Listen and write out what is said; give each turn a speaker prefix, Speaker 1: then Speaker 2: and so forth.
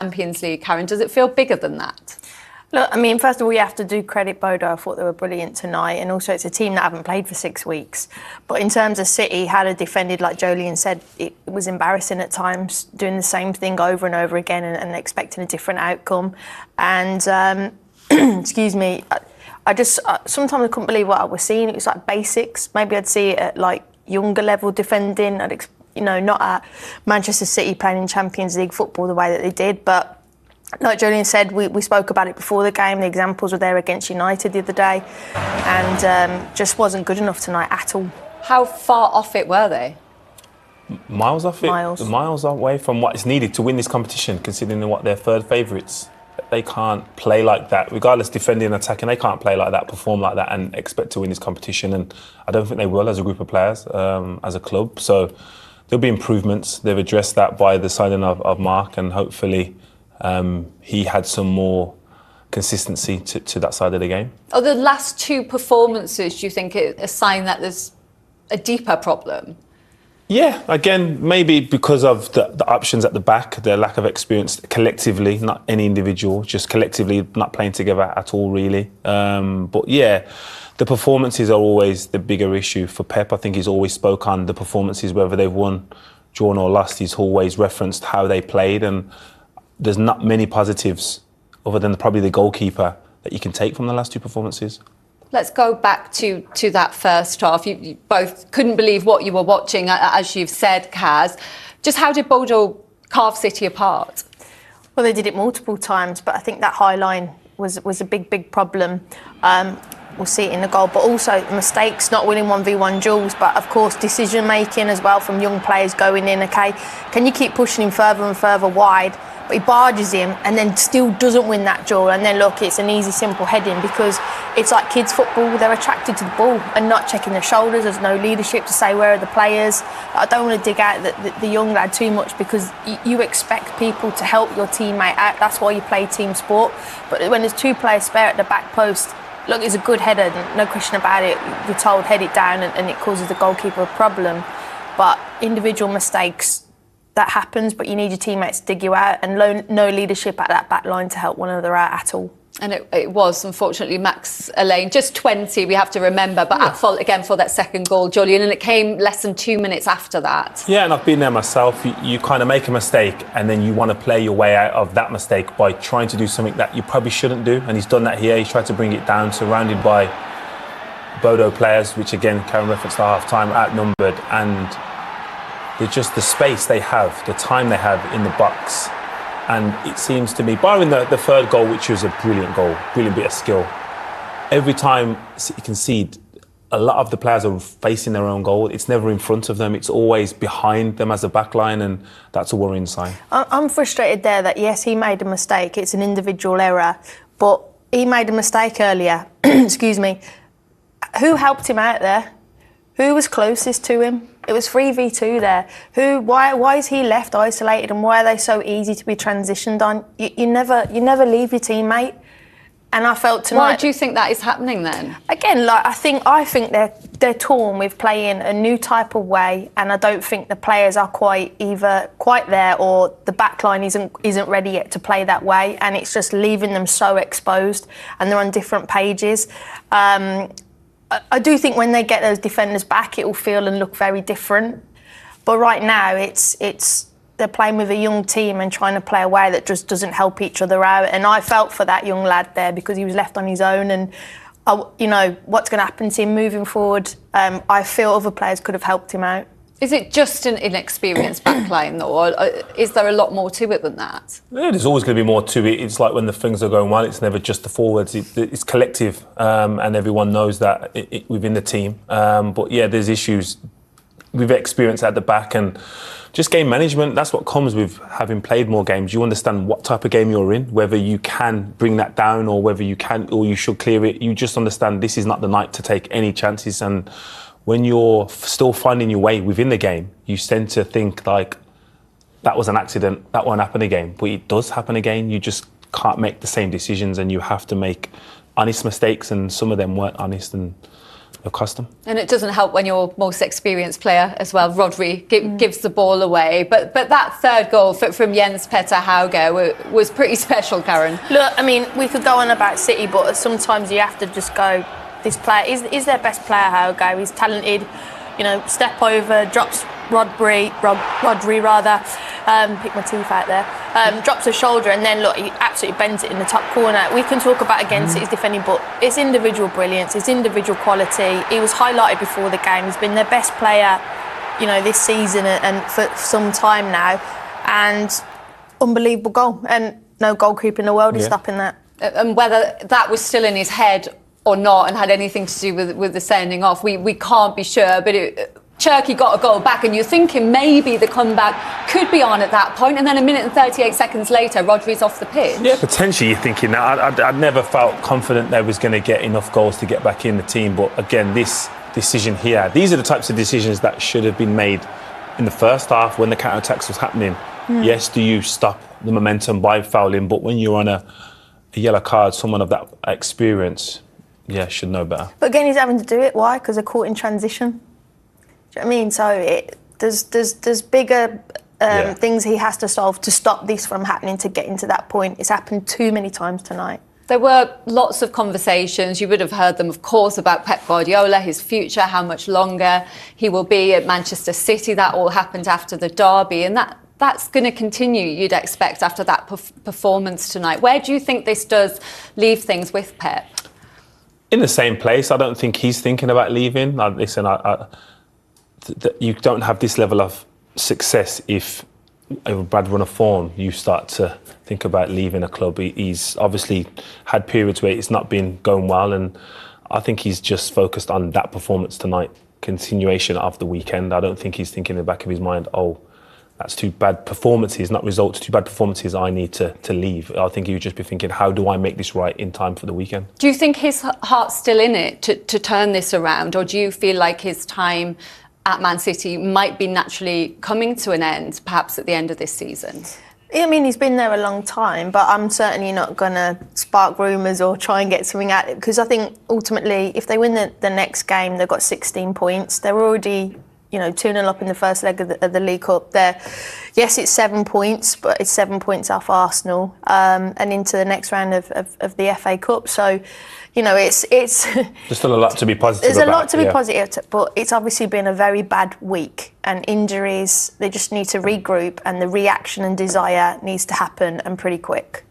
Speaker 1: Champions League, Karen. Does it feel bigger than that?
Speaker 2: Look, I mean, first of all, you have to do credit Bodo. I thought they were brilliant tonight. And also, it's a team that haven't played for 6 weeks. But in terms of City, how they defended, like Jolien said, it was embarrassing at times, doing the same thing over and over again and expecting a different outcome. And, excuse me, I just, sometimes I couldn't believe what I was seeing. It was like basics. Maybe I'd see it at like younger level defending. Not at Manchester City playing in Champions League football the way that they did. But like Jolien said, we spoke about it before the game. The examples were there against United the other day, and just wasn't good enough tonight at all.
Speaker 1: How far off it were they?
Speaker 3: Miles off it. Miles away from what is needed to win this competition, considering what they're third favourites. They can't play like that, regardless defending and attacking. They can't play like that, perform like that, and expect to win this competition. And I don't think they will as a group of players, as a club. So there'll be improvements. They've addressed that by the signing of Mark, and hopefully he had some more consistency to that side of the game.
Speaker 1: Are the last two performances, do you think, a sign that there's a deeper problem?
Speaker 3: Yeah, again, maybe because of the options at the back, their lack of experience collectively, not any individual, just collectively not playing together at all, really. But yeah, the performances are always the bigger issue for Pep. I think he's always spoke on the performances, whether they've won, drawn or lost. He's always referenced how they played, and there's not many positives other than probably the goalkeeper that you can take from the last two performances.
Speaker 1: Let's go back to that first half. You both couldn't believe what you were watching, as you've said, Kaz. Just how did Bodo carve City apart?
Speaker 2: Well, they did it multiple times, but I think that high line was a big problem. We'll see it in the goal, but also mistakes, not winning 1v1 duels, but of course decision making as well from young players going in. Okay, can you keep pushing him further and further wide? But he barges him and then still doesn't win that duel. And then look, it's an easy, simple heading, because it's like kids' football. They're attracted to the ball and not checking their shoulders. There's no leadership to say where are the players. I don't want to dig out the young lad too much, because you expect people to help your teammate out. That's why you play team sport. But when there's two players spare at the back post, look, it's a good header, no question about it. You're told head it down and it causes the goalkeeper a problem. But individual mistakes, that happens, but you need your teammates to dig you out, and no leadership at that back line to help one another out at all.
Speaker 1: And it was, unfortunately, Max Elaine, just 20, we have to remember, but at fault again for that second goal, Jolien, and it came less than 2 minutes after that.
Speaker 3: Yeah, and I've been there myself. You kind of make a mistake, and then you want to play your way out of that mistake by trying to do something that you probably shouldn't do, and he's done that here. He's tried to bring it down, surrounded by Bodo players, which again, Karen referenced at half-time, outnumbered, and just the space they have, the time they have in the box. And it seems to me, barring the third goal, which was a brilliant goal, brilliant bit of skill, every time you concede, a lot of the players are facing their own goal. It's never in front of them. It's always behind them as a backline, and that's a worrying sign.
Speaker 2: I'm frustrated there that, yes, he made a mistake. It's an individual error, but he made a mistake earlier. Excuse me. Who helped him out there? Who was closest to him? It was 3v2 there. Why is he left isolated, and why are they so easy to be transitioned on? You never leave your teammate. And I felt tonight.
Speaker 1: Why do you think that is happening then?
Speaker 2: Again, like I think they're torn with playing a new type of way, and I don't think the players are quite there, or the back line isn't ready yet to play that way, and it's just leaving them so exposed, and they're on different pages. I do think when they get those defenders back, it will feel and look very different. But right now, they're playing with a young team and trying to play a way that just doesn't help each other out. And I felt for that young lad there, because he was left on his own. And what's going to happen to him moving forward? I feel other players could have helped him out.
Speaker 1: Is it just an inexperienced backline, though, or is there a lot more to it than that?
Speaker 3: Yeah, there's always going to be more to it. It's like when the things are going well, it's never just the forwards. It's collective, and everyone knows that within the team. But yeah, there's issues with experience at the back and just game management. That's what comes with having played more games. You understand what type of game you're in, whether you can bring that down or whether you can or you should clear it. You just understand this is not the night to take any chances. And when you're still finding your way within the game, you tend to think like, that was an accident, that won't happen again. But it does happen again. You just can't make the same decisions, and you have to make honest mistakes, and some of them weren't honest, and have cost them.
Speaker 1: And it doesn't help when your most experienced player as well, Rodri, gives the ball away. But that third goal from Jens Petter Hauge was pretty special, Karen.
Speaker 2: Look, I mean, we could go on about City, but sometimes you have to just go, this player is their best player, Hauge. He's talented, step over, drops Rodri rather, pick my teeth out there, drops a shoulder, and then look, he absolutely bends it in the top corner. We can talk about against City's defending, but it's individual brilliance, it's individual quality. He was highlighted before the game. He's been their best player, this season and for some time now, and unbelievable goal, and no goalkeeper in the world is stopping that.
Speaker 1: And whether that was still in his head or not and had anything to do with the sending off, we can't be sure, but Turkey got a goal back, and you're thinking maybe the comeback could be on at that point, and then a minute and 38 seconds later, Rodri's off the pitch.
Speaker 3: Yeah, potentially you're thinking that. I'd never felt confident they was going to get enough goals to get back in the team, but again, this decision here, these are the types of decisions that should have been made in the first half when the counter-attacks was happening. Yes, do you stop the momentum by fouling, but when you're on a yellow card, someone of that experience, should know better.
Speaker 2: But again, he's having to do it. Why? Because they're caught in transition. Do you know what I mean? So there's bigger things he has to solve to stop this from happening, to getting to that point. It's happened too many times tonight.
Speaker 1: There were lots of conversations, you would have heard them, of course, about Pep Guardiola, his future, how much longer he will be at Manchester City. That all happened after the derby, and that's going to continue, you'd expect, after that performance tonight. Where do you think this does leave things with Pep?
Speaker 3: In the same place. I don't think he's thinking about leaving. Listen, you don't have this level of success if a bad run of form you start to think about leaving a club. He's obviously had periods where it's not been going well, and I think he's just focused on that performance tonight, continuation of the weekend. I don't think he's thinking in the back of his mind, that's two bad performances, not results, two bad performances, I need to leave. I think he would just be thinking, how do I make this right in time for the weekend?
Speaker 1: Do you think his heart's still in it to turn this around, or do you feel like his time at Man City might be naturally coming to an end, perhaps at the end of this season?
Speaker 2: I mean, he's been there a long time, but I'm certainly not going to spark rumours or try and get something out of it, because I think ultimately, if they win the next game, they've got 16 points. They're already 2-0 up in the first leg of the League Cup. Yes, it's 7 points, but it's 7 points off Arsenal and into the next round of the FA Cup. So, it's
Speaker 3: there's still a lot to be positive
Speaker 2: there's
Speaker 3: about.
Speaker 2: a lot to be positive, but it's obviously been a very bad week, and injuries, they just need to regroup, and the reaction and desire needs to happen, and pretty quick.